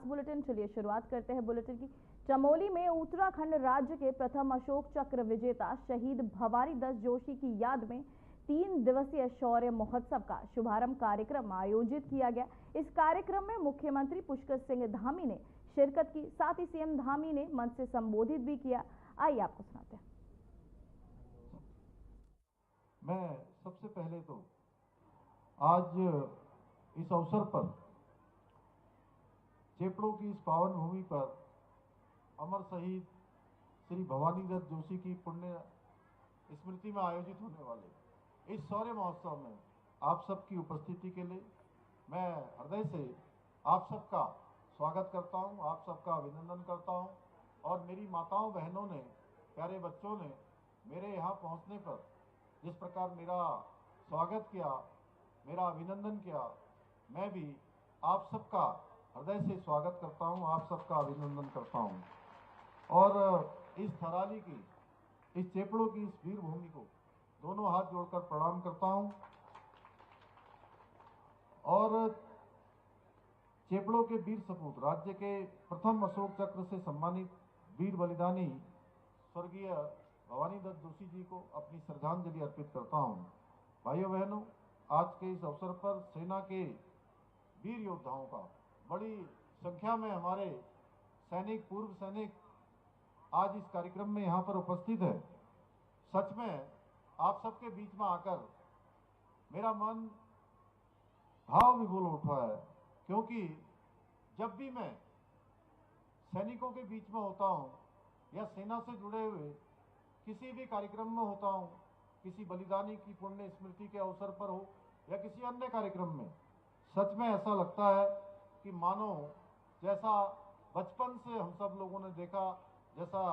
Bulletin. चलिए शुरुआत करते हैं बुलेटिन की। चमोली में उत्तराखंड राज्य के प्रथम अशोक चक्र विजेता शहीद भवानी दत्त जोशी की याद में 3 दिवसीय शौर्य महोत्सव का शुभारंभ कार्यक्रम आयोजित किया गया। इस कार्यक्रम में मुख्यमंत्री पुष्कर सिंह धामी ने शिरकत की, साथ ही सीएम धामी ने मंच से संबोधित भी किया। आइए आपको सुनाते हैं। मैं सबसे पहले तो आज इस अवसर पर चेपड़ों की इस पावन भूमि पर अमर शहीद श्री भवानी दत्त जोशी की पुण्य स्मृति में आयोजित होने वाले इस शौर्य महोत्सव में आप सबकी उपस्थिति के लिए मैं हृदय से आप सबका स्वागत करता हूं, आप सबका अभिनंदन करता हूं। और मेरी माताओं बहनों ने, प्यारे बच्चों ने मेरे यहाँ पहुँचने पर जिस प्रकार मेरा स्वागत किया, मेरा अभिनंदन किया, मैं भी आप सबका हृदय से स्वागत करता हूं, आप सबका अभिनंदन करता हूं। और इस थराली की, इस चेपड़ों की इस वीर भूमि को दोनों हाथ जोड़कर प्रणाम करता हूं। और चेपड़ों के वीर सपूत, राज्य के प्रथम अशोक चक्र से सम्मानित वीर बलिदानी स्वर्गीय भवानी दत्त जोशी जी को अपनी श्रद्धांजलि अर्पित करता हूं। भाइयों बहनों, आज के इस अवसर पर सेना के वीर योद्धाओं का बड़ी संख्या में हमारे सैनिक, पूर्व सैनिक आज इस कार्यक्रम में यहाँ पर उपस्थित है। सच में आप सबके बीच में आकर मेरा मन भाव विभोर उठा है, क्योंकि जब भी मैं सैनिकों के बीच में होता हूँ या सेना से जुड़े हुए किसी भी कार्यक्रम में होता हूँ, किसी बलिदानी की पुण्य स्मृति के अवसर पर हो या किसी अन्य कार्यक्रम में, सच में ऐसा लगता है कि मानो जैसा बचपन से हम सब लोगों ने देखा, जैसा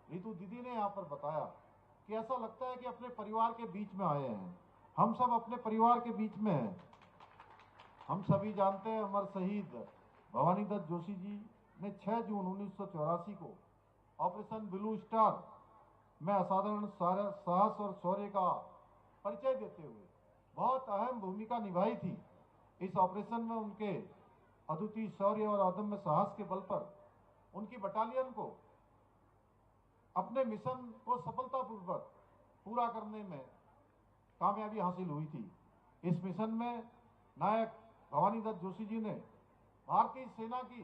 रितु दीदी ने यहाँ पर बताया, कि ऐसा लगता है कि अपने परिवार के बीच में आए हैं। हम सब अपने परिवार के बीच में हैं। हम सभी जानते हैं अमर शहीद भवानी दत्त जोशी जी ने 6 जून 1984 को ऑपरेशन ब्लू स्टार में असाधारण साहस और शौर्य का परिचय देते हुए बहुत अहम भूमिका निभाई थी। इस ऑपरेशन में उनके अद्वितीय शौर्य और अदम्य साहस के बल पर उनकी बटालियन को अपने मिशन को सफलतापूर्वक पूरा करने में कामयाबी हासिल हुई थी। इस मिशन में नायक भवानी दत्त जोशी जी ने भारतीय सेना की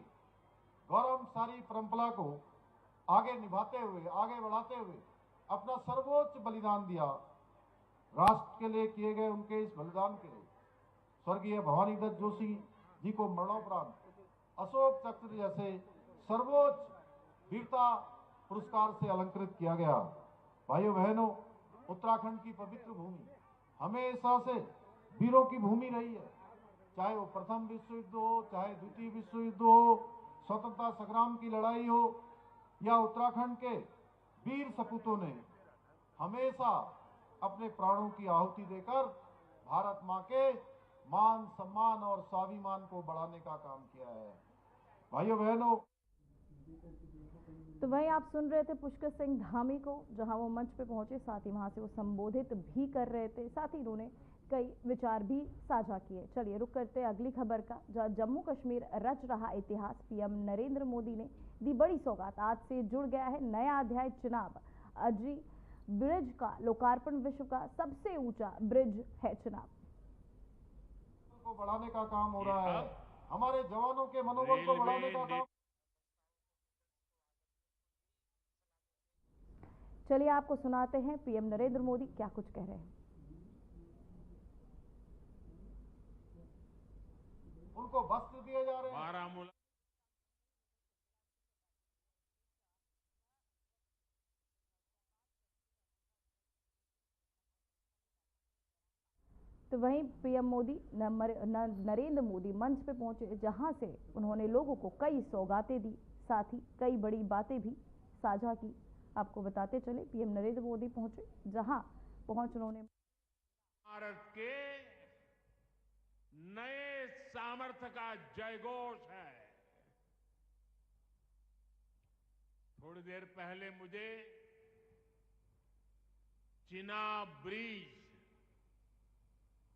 गौरवशाली परंपरा को आगे निभाते हुए, आगे बढ़ाते हुए अपना सर्वोच्च बलिदान दिया। राष्ट्र के लिए किए गए उनके इस बलिदान के लिए स्वर्गीय भवानी दत्त जोशी जी को मरणोपरांत अशोक चक्र जैसे सर्वोच्च वीरता पुरस्कार से अलंकृत किया गया। भाइयों बहनों, उत्तराखंड की पवित्र भूमि हमेशा से वीरों की भूमि रही है। चाहे वो प्रथम विश्व युद्ध हो, चाहे द्वितीय विश्व युद्ध हो, स्वतंत्रता संग्राम की लड़ाई हो, या उत्तराखंड के वीर सपूतों ने हमेशा अपने प्राणों की आहुति देकर भारत मां के मान, सम्मान और स्वाभिमान को बढ़ाने का काम किया है। भाइयों बहनों, तो वहीं आप सुन रहे थे पुष्कर सिंह धामी को, जहां वो मंच पे पहुंचे, साथ ही वहां से वो संबोधित भी कर रहे थे, साथ ही उन्होंने कई विचार भी साझा किए। चलिए रुक करते हैं अगली खबर का, जहां जम्मू कश्मीर रच रहा इतिहास। पीएम नरेंद्र मोदी ने दी बड़ी सौगात। आज से जुड़ गया है नया अध्याय, चिनाब अजी ब्रिज का लोकार्पण। विश्व का सबसे ऊंचा ब्रिज है चिनाब को बढ़ाने का काम हो रहा है, हमारे जवानों के मनोबल को बढ़ाने का काम। चलिए आपको सुनाते हैं पीएम नरेंद्र मोदी क्या कुछ कह रहे हैं। उनको वस्त्र दिए जा रहे हैं। तो वहीं पीएम मोदी नरेंद्र मोदी मंच पे पहुंचे, जहां से उन्होंने लोगों को कई सौगातें दी, साथ ही कई बड़ी बातें भी साझा की। आपको बताते चले पीएम नरेंद्र मोदी पहुंचे, जहां पहुंच उन्होंने भारत के नए सामर्थ्य का जयघोष है। थोड़ी देर पहले मुझे चिनाब ब्रिज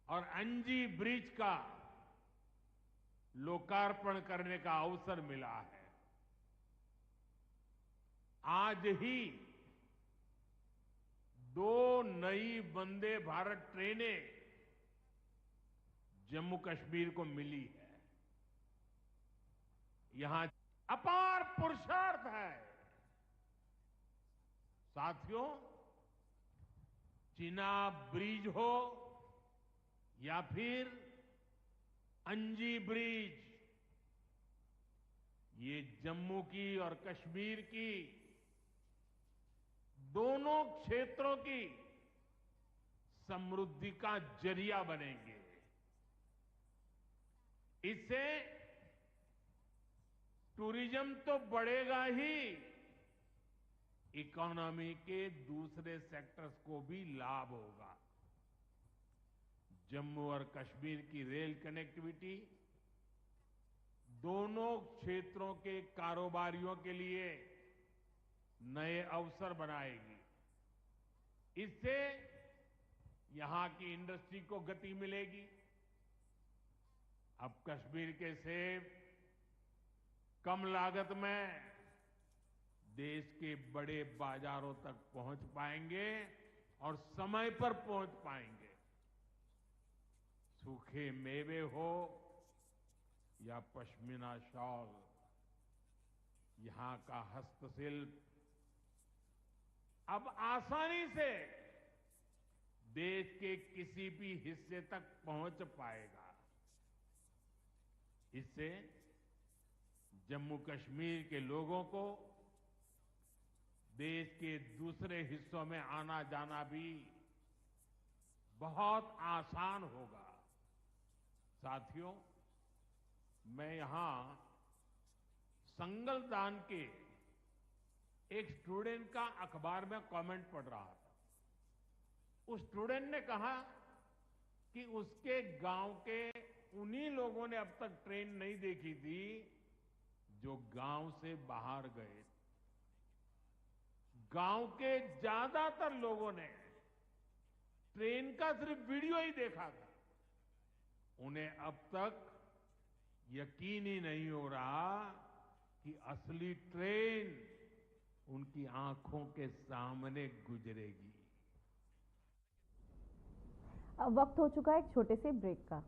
और अंजी ब्रिज का लोकार्पण करने का अवसर मिला है। आज ही 2 नई वंदे भारत ट्रेनें जम्मू कश्मीर को मिली है। यहां अपार पुरुषार्थ है। साथियों, चिनाब ब्रिज हो या फिर अंजी ब्रिज, ये जम्मू की और कश्मीर की दोनों क्षेत्रों की समृद्धि का जरिया बनेंगे। इससे टूरिज्म तो बढ़ेगा ही, इकोनॉमी के दूसरे सेक्टर्स को भी लाभ होगा। जम्मू और कश्मीर की रेल कनेक्टिविटी दोनों क्षेत्रों के कारोबारियों के लिए नए अवसर बनाएगी। इससे यहां की इंडस्ट्री को गति मिलेगी। अब कश्मीर के सेब कम लागत में देश के बड़े बाजारों तक पहुंच पाएंगे और समय पर पहुंच पाएंगे। सूखे मेवे हो या पश्मीना शॉल, यहां का हस्तशिल्प अब आसानी से देश के किसी भी हिस्से तक पहुंच पाएगा। इससे जम्मू कश्मीर के लोगों को देश के दूसरे हिस्सों में आना जाना भी बहुत आसान होगा। साथियों, मैं यहां संगलदान के एक स्टूडेंट का अखबार में कमेंट पढ़ रहा था। उस स्टूडेंट ने कहा कि उसके गांव के उन्हीं लोगों ने अब तक ट्रेन नहीं देखी थी जो गांव से बाहर गए। गांव के ज्यादातर लोगों ने ट्रेन का सिर्फ वीडियो ही देखा था। उन्हें अब तक यकीन ही नहीं हो रहा कि असली ट्रेन उनकी आंखों के सामने गुजरेगी। अब वक्त हो चुका है एक छोटे से ब्रेक का।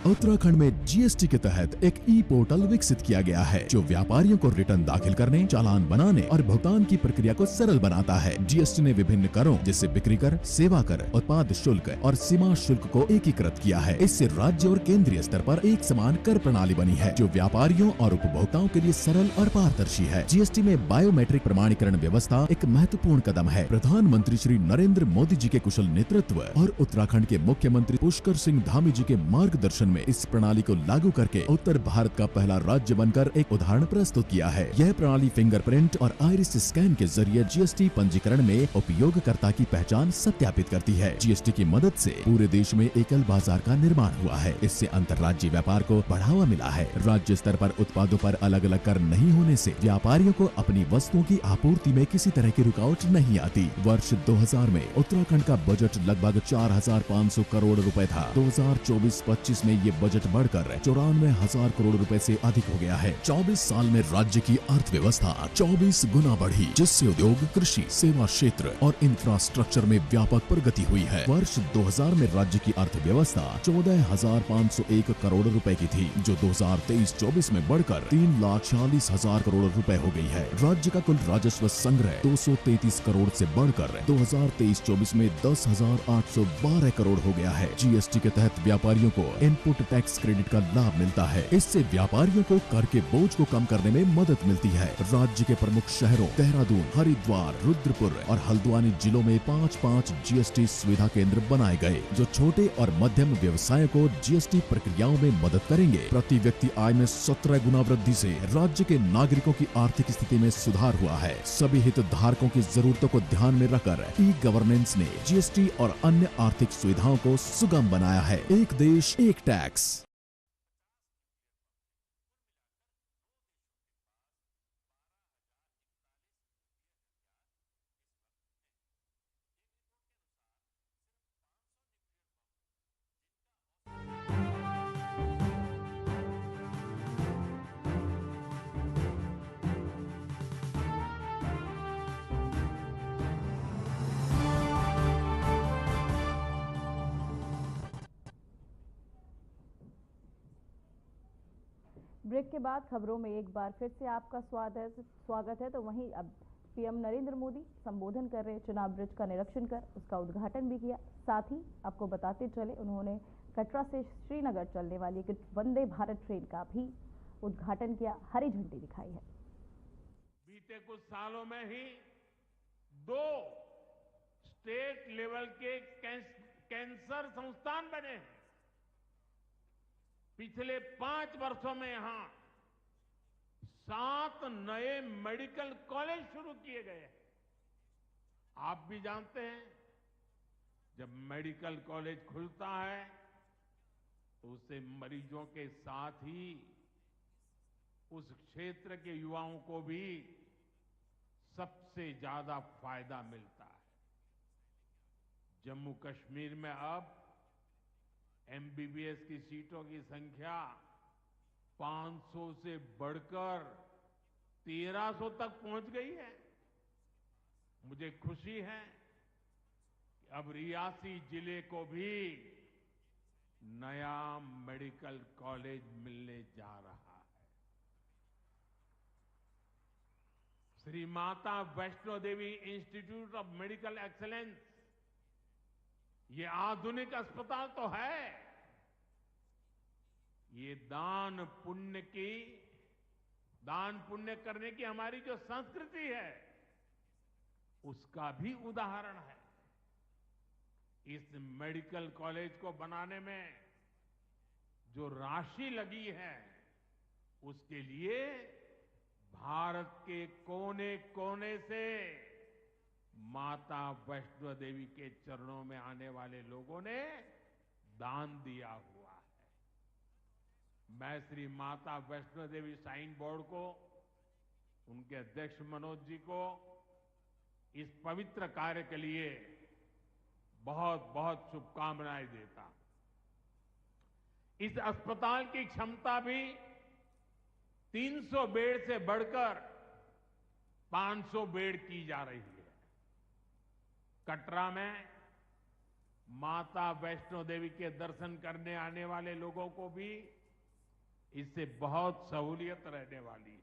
उत्तराखंड में जीएसटी के तहत एक ई पोर्टल विकसित किया गया है जो व्यापारियों को रिटर्न दाखिल करने, चालान बनाने और भुगतान की प्रक्रिया को सरल बनाता है। जीएसटी ने विभिन्न करों जैसे बिक्री कर, सेवा कर, उत्पाद शुल्क और सीमा शुल्क को एकीकृत किया है। इससे राज्य और केंद्रीय स्तर पर एक समान कर प्रणाली बनी है जो व्यापारियों और उपभोक्ताओं के लिए सरल और पारदर्शी है। जीएसटी में बायोमेट्रिक प्रमाणीकरण व्यवस्था एक महत्वपूर्ण कदम है। प्रधानमंत्री श्री नरेंद्र मोदी जी के कुशल नेतृत्व और उत्तराखंड के मुख्यमंत्री पुष्कर सिंह धामी जी के मार्गदर्शन में इस प्रणाली को लागू करके उत्तर भारत का पहला राज्य बनकर एक उदाहरण प्रस्तुत किया है। यह प्रणाली फिंगरप्रिंट और आइरिस स्कैन के जरिए जीएसटी पंजीकरण में उपयोगकर्ता की पहचान सत्यापित करती है। जीएसटी की मदद से पूरे देश में एकल बाजार का निर्माण हुआ है। इससे अंतर्राज्यीय व्यापार को बढ़ावा मिला है। राज्य स्तर पर उत्पादों पर अलग अलग कर नहीं होने से व्यापारियों को अपनी वस्तुओं की आपूर्ति में किसी तरह की रुकावट नहीं आती। वर्ष 2000 में उत्तराखंड का बजट लगभग 4500 करोड़ रुपए था। 2024-25 में ये बजट बढ़कर 94,000 करोड़ रुपए से अधिक हो गया है। 24 साल में राज्य की अर्थव्यवस्था 24 गुना बढ़ी, जिससे उद्योग, कृषि, सेवा क्षेत्र और इंफ्रास्ट्रक्चर में व्यापक प्रगति हुई है। वर्ष 2000 में राज्य की अर्थव्यवस्था 14,501 करोड़ रुपए की थी, जो 2023-24 में बढ़कर 3,46,000 करोड़ रुपए हो गई है। राज्य का कुल राजस्व संग्रह 233 करोड़ से बढ़कर 2023-24 में 10,812 करोड़ हो गया है। जीएसटी के तहत व्यापारियों को इनपुट डायरेक्ट टैक्स क्रेडिट का लाभ मिलता है। इससे व्यापारियों को कर के बोझ को कम करने में मदद मिलती है। राज्य के प्रमुख शहरों देहरादून, हरिद्वार, रुद्रपुर और हल्द्वानी जिलों में 5-5 जीएसटी सुविधा केंद्र बनाए गए, जो छोटे और मध्यम व्यवसायों को जीएसटी प्रक्रियाओं में मदद करेंगे। प्रति व्यक्ति आय में 17 गुना वृद्धि से राज्य के नागरिकों की आर्थिक स्थिति में सुधार हुआ है। सभी हितधारकों की जरूरतों को ध्यान में रखकर ई गवर्नेंस ने जीएसटी और अन्य आर्थिक सुविधाओं को सुगम बनाया है। एक देश एक टैक्स। ब्रेक के बाद खबरों में एक बार फिर से आपका स्वागत है। तो वहीं अब पीएम नरेंद्र मोदी संबोधन कर रहे चुनाव ब्रिज का निरीक्षण कर उसका उद्घाटन भी किया। साथ ही आपको बताते चले उन्होंने कटरा से श्रीनगर चलने वाली एक वंदे भारत ट्रेन का भी उद्घाटन किया, हरी झंडी दिखाई है। बीते कुछ सालों में ही 2 स्टेट लेवल के कैंसर संस्थान बने हैं। पिछले 5 वर्षों में यहां 7 नए मेडिकल कॉलेज शुरू किए गए हैं। आप भी जानते हैं, जब मेडिकल कॉलेज खुलता है तो उससे मरीजों के साथ ही उस क्षेत्र के युवाओं को भी सबसे ज्यादा फायदा मिलता है। जम्मू कश्मीर में अब एमबीबीएस की सीटों की संख्या 500 से बढ़कर 1300 तक पहुंच गई है। मुझे खुशी है कि अब रियासी जिले को भी नया मेडिकल कॉलेज मिलने जा रहा है। Shri Mata Vaishno Devi institute of medical excellence, ये आधुनिक अस्पताल तो है, ये दान पुण्य करने की हमारी जो संस्कृति है उसका भी उदाहरण है। इस मेडिकल कॉलेज को बनाने में जो राशि लगी है उसके लिए भारत के कोने कोने से माता वैष्णो देवी के चरणों में आने वाले लोगों ने दान दिया हुआ है। मैं श्री माता वैष्णो देवी साइन बोर्ड को, उनके अध्यक्ष मनोज जी को इस पवित्र कार्य के लिए बहुत बहुत शुभकामनाएं देता हूं। इस अस्पताल की क्षमता भी 300 बेड से बढ़कर 500 बेड की जा रही है। कटरा में माता वैष्णो देवी के दर्शन करने आने वाले लोगों को भी इससे बहुत सहूलियत रहने वाली है।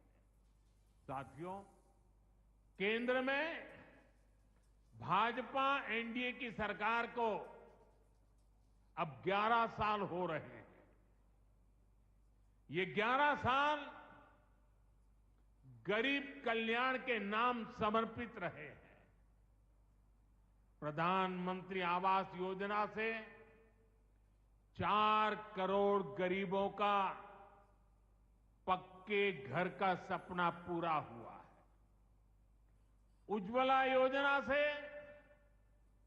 साथियों, केंद्र में भाजपा एनडीए की सरकार को अब 11 साल हो रहे हैं। ये 11 साल गरीब कल्याण के नाम समर्पित रहे हैं। प्रधानमंत्री आवास योजना से 4 करोड़ गरीबों का पक्के घर का सपना पूरा हुआ है। उज्ज्वला योजना से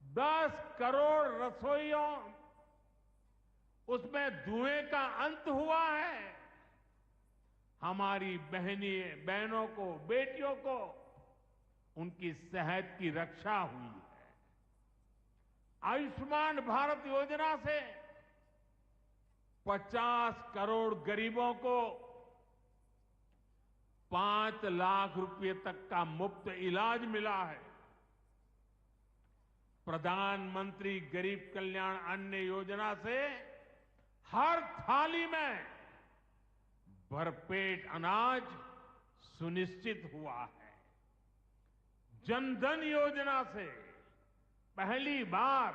10 करोड़ रसोइयों, उसमें धुएं का अंत हुआ है। हमारी बहनों को, बेटियों को उनकी सेहत की रक्षा हुई है। आयुष्मान भारत योजना से 50 करोड़ गरीबों को 5 लाख रुपए तक का मुफ्त इलाज मिला है। प्रधानमंत्री गरीब कल्याण अन्न योजना से हर थाली में भरपेट अनाज सुनिश्चित हुआ है। जन धन योजना से पहली बार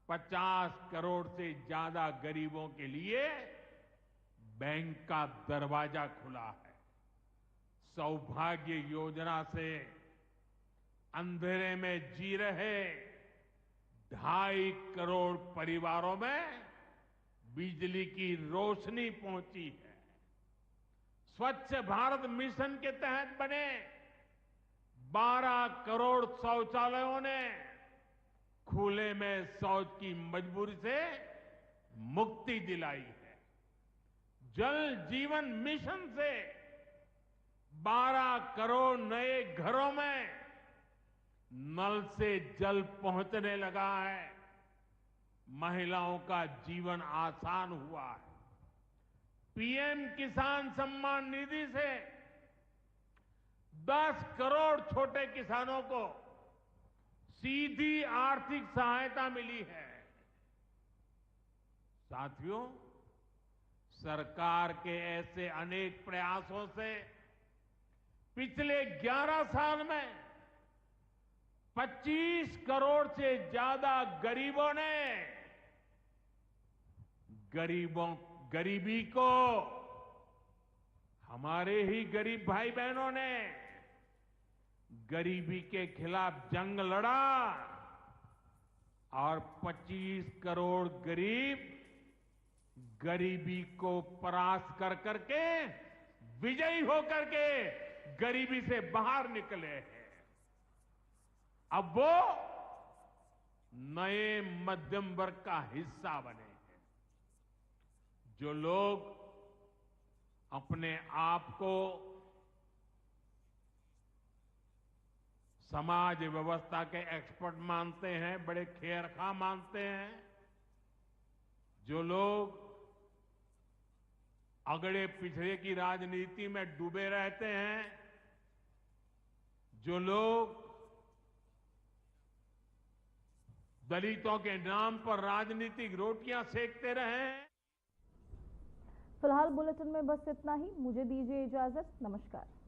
50 करोड़ से ज्यादा गरीबों के लिए बैंक का दरवाजा खुला है। सौभाग्य योजना से अंधेरे में जी रहे 2.5 करोड़ परिवारों में बिजली की रोशनी पहुंची है। स्वच्छ भारत मिशन के तहत बने 12 करोड़ शौचालयों ने खुले में शौच की मजबूरी से मुक्ति दिलाई है। जल जीवन मिशन से 12 करोड़ नए घरों में नल से जल पहुंचने लगा है। महिलाओं का जीवन आसान हुआ है। पीएम किसान सम्मान निधि से 10 करोड़ छोटे किसानों को सीधी आर्थिक सहायता मिली है। साथियों, सरकार के ऐसे अनेक प्रयासों से पिछले 11 साल में 25 करोड़ से ज्यादा गरीबों ने गरीबी को, हमारे ही गरीब भाई बहनों ने गरीबी के खिलाफ जंग लड़ा और 25 करोड़ गरीब गरीबी को परास्त कर करके विजयी होकर के गरीबी से बाहर निकले हैं। अब वो नए मध्यम वर्ग का हिस्सा बने हैं। जो लोग अपने आप को समाज व्यवस्था के एक्सपर्ट मानते हैं, बड़े खेरखा मानते हैं, जो लोग अगड़े पिछड़े की राजनीति में डूबे रहते हैं, जो लोग दलितों के नाम पर राजनीतिक रोटियां सेकते रहे। फिलहाल बुलेटिन में बस इतना ही। मुझे दीजिए इजाजत। नमस्कार।